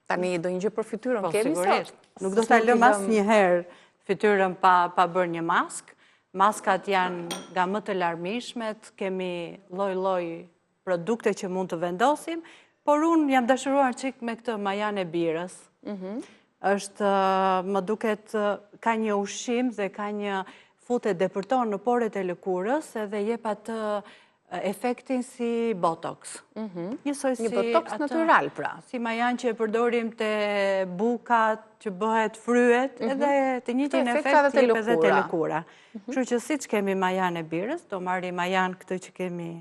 Tani do një gjë për fytyrën, kemi sot? Nuk do ta lëm asnjëherë fytyrën pa bërë një maskë. Maskat janë nga më të larmishmet, kemi lloj-lloj produkte që mund të vendosim, por unë jam dashuruar çik me këtë majan e birës. Është, më duket, ka një ushqim dhe ka një futet depërton në poret e lëkurës edhe jep atë efektin si botox. Një botox natyral, pra. Si majan që e përdorim të bukat, që bëhet fryet, edhe të njëjtin efekt jep edhe te lëkura. Kështu që siç kemi majan e birës, do marrim majan këtë që kemi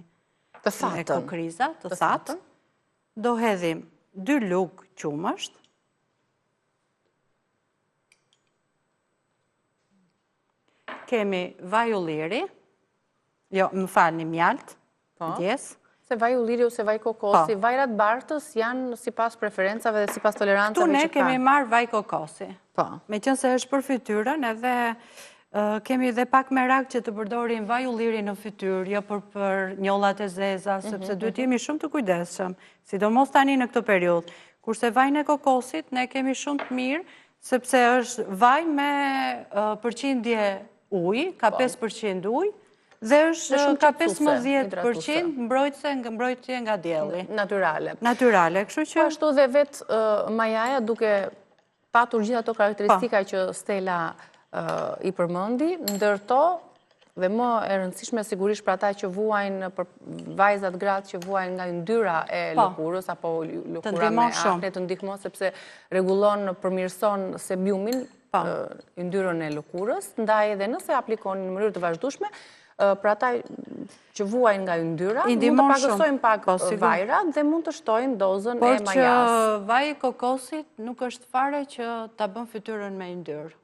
të thatën, me kokriza, të thatën. Do hedhim 2 lugë qumësht. Kemi vaj ulliri, jo, më falni, mjalt, djes. Se vaj ulliri ose vaj kokosi, vajrat bartës janë sipas preferencave dhe sipas tolerancave që ka. Këtu ne kemi marrë vaj kokosi. Meqense është për fytyrën, edhe kemi dhe pak merak që të përdorim vaj ulliri në fytyrë, jo për njollat e zeza, sepse duhet jemi shumë të kujdesshëm, sidomos tani në këtë periudhë. Kurse vajin e kokosit ne kemi shumë të mirë, sepse është vaj me përqindje ujë, ka 5% ujë, dhe është ka 15% mbrojtje nga dielli. Natyrale. Natyrale, kështu që... Ashtu dhe vetë majaja duke patur gjitha ato karakteristika që Stella i përmendi, ndërto dhe më e rëndësishme sigurisht për ata që vuajnë, për vajzat gratë që vuajnë nga yndyra e lëkurës, apo lëkura me akne të ndihmon, sepse rregullon, përmirëson sebiumin, yndyrën e lëkurës, ndaj edhe nëse aplikoni në mënyrë të vazhdueshme, për ata që vuajnë nga yndyra, mund të pakësojnë pak vajrat dhe mund të shtojnë dozën e majas. Por që vaji i kokosit nuk është fare që ta bën fytyrën me yndyrë.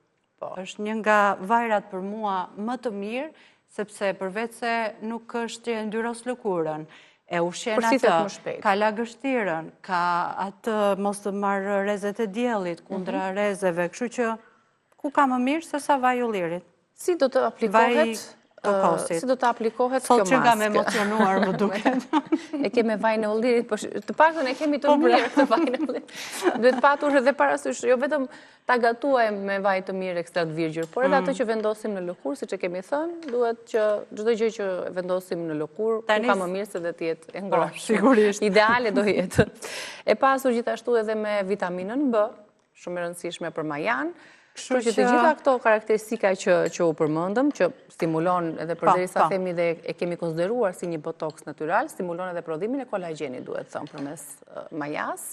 Është një nga vajrat për mua më të mirë, sepse përveç se nuk është yndyrës lëkurën, e ushqen atë, ka lagështirën, ka atë mos të marrë rrezet e diellit kundra rrezeve, kështu që ku ka më mirë se sa vaji ullirit. Si do të aplikohet? Si do të aplikohet kjo maskë? Sot që nga me emocionuar më duket. E keme vajin e ullirit, të paktën e kemi të mirë të vajin e ullirit. Duhet patur edhe parasysh, jo vetëm ta gatuajmë me vaj të mirë ekstrakt virgjër, por edhe atë që vendosim në lëkurë, siç e kemi thënë, duhet që çdo gjë që vendosim në lëkurë, ka më mirë se dhe të jetë e ngrohtë. Sigurisht. Ideale do jetë. E pasur gjithashtu edhe me vitaminën B, shumë e rëndësishme për majan. Kështu që të gjitha këto karakteristika që u përmendëm, që stimulon edhe përderisa themi dhe e kemi konsideruar si një botox natyral, stimulon edhe prodhimin e kolagjenit, duhet thënë, përmes majas,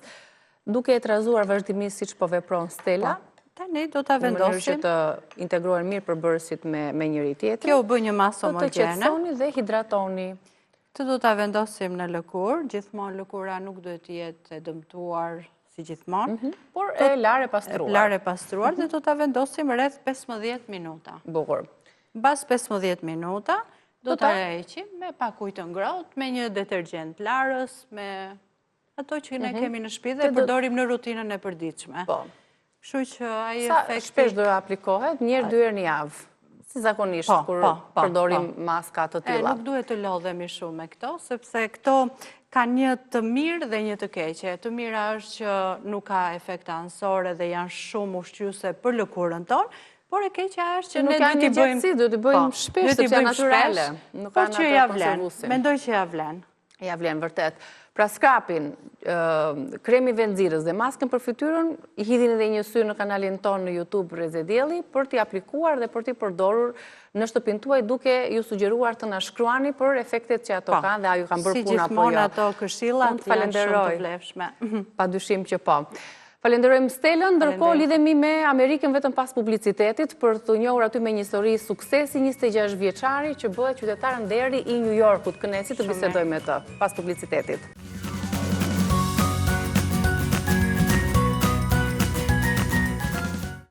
duke e trazuar vazhdimisht siç po vepron Stella. Tani do ta vendosim në mënyrë që të integrohen mirë përbërësit me njëri tjetrin. Kjo u bë një masë homogene. Të qetësoni dhe hidratoni. Të do ta vendosim në lëkurë, gjithmonë lëkura nuk duhet të jetë e dëmtuar si gjithmonë, por e larë e pastruar. Larë e pastruar dhe do ta vendosim rreth 15 minuta. Bukur. Mbas 15 minuta do ta heqim me pak ujë të ngrohtë, me një detergjent larës, me ato që ne kemi në shtëpi dhe e përdorim në rutinën e përditshme. Po. Kështu që ai efekti... Sa shpesh do aplikohet? 1-2 herë në javë. Si zakonisht kur përdorim maska të tilla. Nuk duhet të lodhemi shumë me këto, sepse këto kanë një të mirë dhe një të keqe. Të mira është që nuk ka efekte anësore dhe janë shumë ushqyese për lëkurën tonë, por e keqja është që ne duhet të bëjmë shpesh sepse janë natyrale. Por që ja vlen. Mendoj që ja vlen. Ja vlen vërtet. Pra skrapin, kremi vendxirës dhe maskën për fytyrën, i hidhin edhe një sy në kanalin tonë në YouTube Rrezet Dielli për t'i aplikuar dhe për t'i përdorur në shtëpinë tuaj, duke ju sugjeruar të na shkruani për efektet që ato kanë dhe a ju kanë bërë puna apo jo. Si gjithmonë ato këshillat janë shumë të vlefshme. Padyshim që po. Falenderojmë Stellën, ndërkohë lidhemi me Amerikën vetëm pas publicitetit për të njohur aty me një histori suksesi 26 vjeçari që bëhet qytetar nderi i New Yorkut. Kënaqësi të bisedoj me të pas publicitetit.